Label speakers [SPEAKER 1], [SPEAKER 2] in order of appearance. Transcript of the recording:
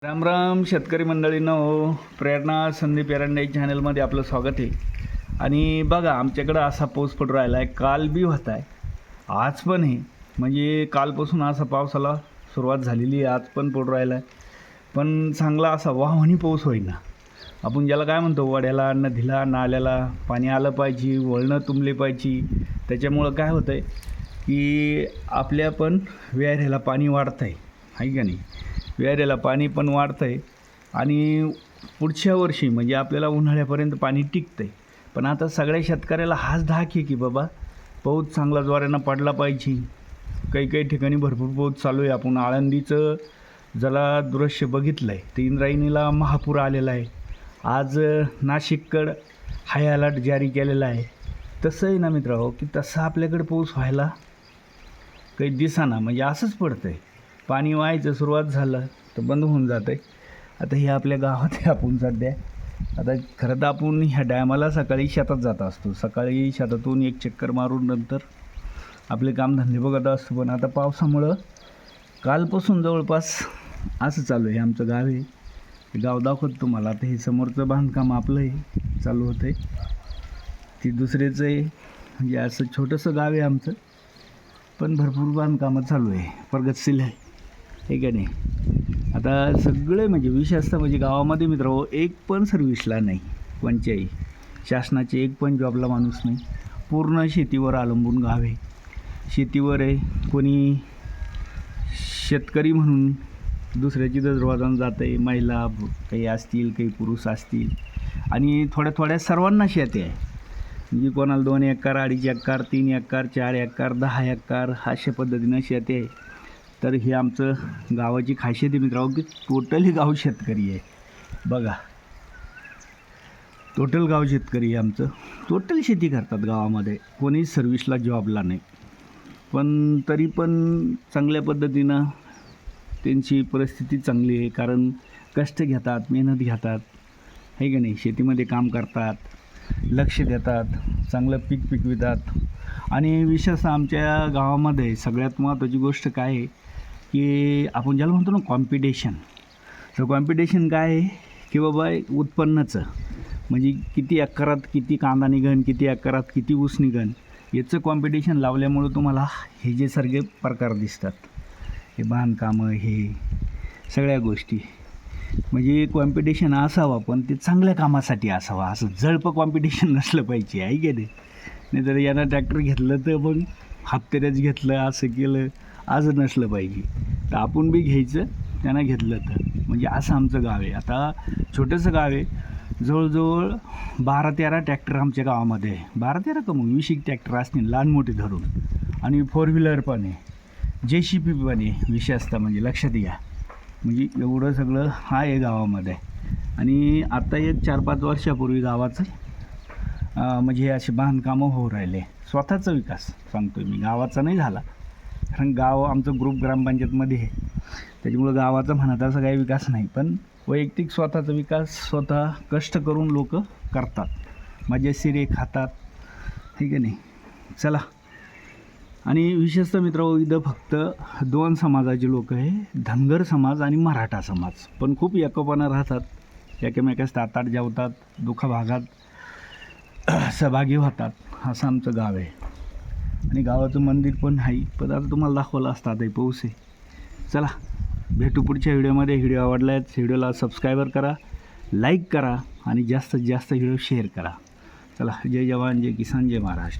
[SPEAKER 1] राम राम शेतकरी मंडळींनो, प्रेरणा संदीप एरंडे चॅनलमध्ये आपलं स्वागत आहे. आणि बघा, आमच्याकडं असा पाऊस पडू राहिला आहे. काल बी होत आहे, आज पण आहे. म्हणजे कालपासून असा पावसाला सुरुवात झालेली आहे, आज पण पडू राहिला आहे. पण चांगला असा वाहवानी पाऊस होईना. आपण ज्याला काय म्हणतो, वड्याला नदीला नाल्याला पाणी आलं पाहिजे, वळणं तुंबले पाहिजे. त्याच्यामुळं काय होतं आहे की आपल्या पण विहिरीला पाणी वाढतं आहे का नाही. विहिरीला पाणी पण वाढतं आहे आणि पुढच्या वर्षी म्हणजे आपल्याला उन्हाळ्यापर्यंत पाणी टिकतं आहे. पण आता सगळ्या शेतकऱ्याला हाच धाक आहे की बाबा पाऊस चांगला जोरानं पडला पाहिजे. काही ठिकाणी भरपूर पाऊस चालू आहे. आपण आळंदीचं जला दृश्य बघितलं आहे, तर इंद्रायणीला महापूर आलेला आहे. आज नाशिककडं हाय अलर्ट जारी केलेला आहे. तसं आहे ना मित्रांनो, की तसं आपल्याकडे पाऊस व्हायला काही दिसेना. म्हणजे असंच पडतं आहे. पाणी व्हायचं सुरुवात झालं तर बंद होऊन जातं आहे. आता हे आपल्या गावात आहे. आपण सध्या आता खरं तर आपण ह्या डॅमाला सकाळी शेतात जात असतो. सकाळी शेतातून एक चक्कर मारून नंतर आपले कामधंदे बघत असतो. पण आता पावसामुळं कालपासून जवळपास असं चालू आहे. आमचं गाव आहे, हे गाव दाखवत तुम्हाला. आता हे समोरचं बांधकाम आपलं आहे, चालू होतं आहे. ती दुसरेचं आहे. म्हणजे असं छोटंसं गाव आहे आमचं, पण भरपूर बांधकामं चालू आहे, प्रगतशील आहे, हे का नाही. आता सगळे म्हणजे विशेषतः म्हणजे गावामध्ये मित्रांनो एक पण सर्व्हिसला नाही, कोणत्याही शासनाचे एक पण जॉबला माणूस नाही. पूर्ण शेतीवर अवलंबून गाव आहे. शेतीवर आहे. कोणी शेतकरी म्हणून दुसऱ्याची दरवाजानं जातं आहे. महिला काही असतील, काही पुरुष असतील, आणि थोड्या सर्वांना शेती आहे. म्हणजे कोणाला 2 acre, 2.5 acre, 3 acre, 4 acre, 10 acre अशा पद्धतीनं शेती आहे. तर हे आमचं गावाची खासियत आहे मित्रांनो, की टोटली गाव शेतकरी आहे. बघा, टोटल गाव शेतकरी आहे आमचं. टोटल शेती करतात गावामध्ये, कोणी सर्व्हिसला जॉबला नाही. पण तरी पण चांगल्या पद्धतीनं त्यांची परिस्थिती चांगली आहे. कारण कष्ट घेतात, मेहनत घेतात, हे का नाही. शेतीमध्ये काम करतात, लक्ष देतात, चांगलं पीक पिकवितात. आणि विशेषतः आमच्या गावामध्ये सगळ्यात महत्त्वाची गोष्ट काय आहे की आपण ज्याला म्हणतो ना कॉम्पिटिशन. तर कॉम्पिटिशन काय आहे की बाबा उत्पन्नाचं, म्हणजे किती एकरात किती कांदा निघन, किती एकरात किती ऊस निघन, याचं कॉम्पिटिशन लावल्यामुळं तुम्हाला हे जे सगळे प्रकार दिसतात, हे बांधकामं, हे सगळ्या गोष्टी. म्हणजे कॉम्पिटिशन असावं, पण ते चांगल्या कामासाठी असावं. असं जळपं कॉम्पिटिशन नसलं पाहिजे, आहे की नाही. तर यानं ट्रॅक्टर घेतलं तर मग हप्त्यानेच घेतलं, असं केलं, असं नसलं पाहिजे. तर आपण बी घ्यायचं, त्यानं घेतलं तर. म्हणजे असं आमचं गाव आहे. आता छोटंसं गाव आहे, जवळजवळ 12-13 ट्रॅक्टर आमच्या गावामध्ये आहे. 12-13 का मग 20 ट्रॅक्टर असतील, लहान मोठे धरून. आणि 4 व्हीलर पण आहे, JCB पण आहे विशेषतः. म्हणजे लक्षात घ्या, म्हणजे एवढं सगळं आहे गावामध्ये. आणि आता एक 4-5 वर्षापूर्वी गावाचं म्हणजे हे असे बांधकामं होऊ राहिले. स्वतःचा विकास सांगतो मी, गावाचा नाही झाला. कारण गाव आमचं ग्रुप ग्रामपंचायतमध्ये आहे, त्याच्यामुळं गावाचा म्हणत असा काही विकास नाही. पण वैयक्तिक स्वतःचा विकास स्वतः कष्ट करून लोक करतात, मजेशीर खातात, ठीक आहे नाही. चला. आणि विशेषतः मित्रांनो, इथं फक्त 2 समाजाचे लोक आहे, धनगर समाज आणि मराठा समाज. पण खूप एकोपानं राहतात, एकमेकास ताटात जेवतात, दुःखभागात सहभागी होतात. असं आमचं गाव आहे. आणि गावाचं मंदिर पण आहे, पण आता तुम्हाला दाखवलं असतं. आता पाऊस आहे. चला, भेटू पुढच्या व्हिडिओमध्ये. व्हिडिओ आवडला आहे व्हिडिओला सबस्क्राईबर करा, लाईक करा, आणि जास्तीत जास्त व्हिडिओ शेअर करा. चला, जय जवान, जय किसान, जय महाराष्ट्र.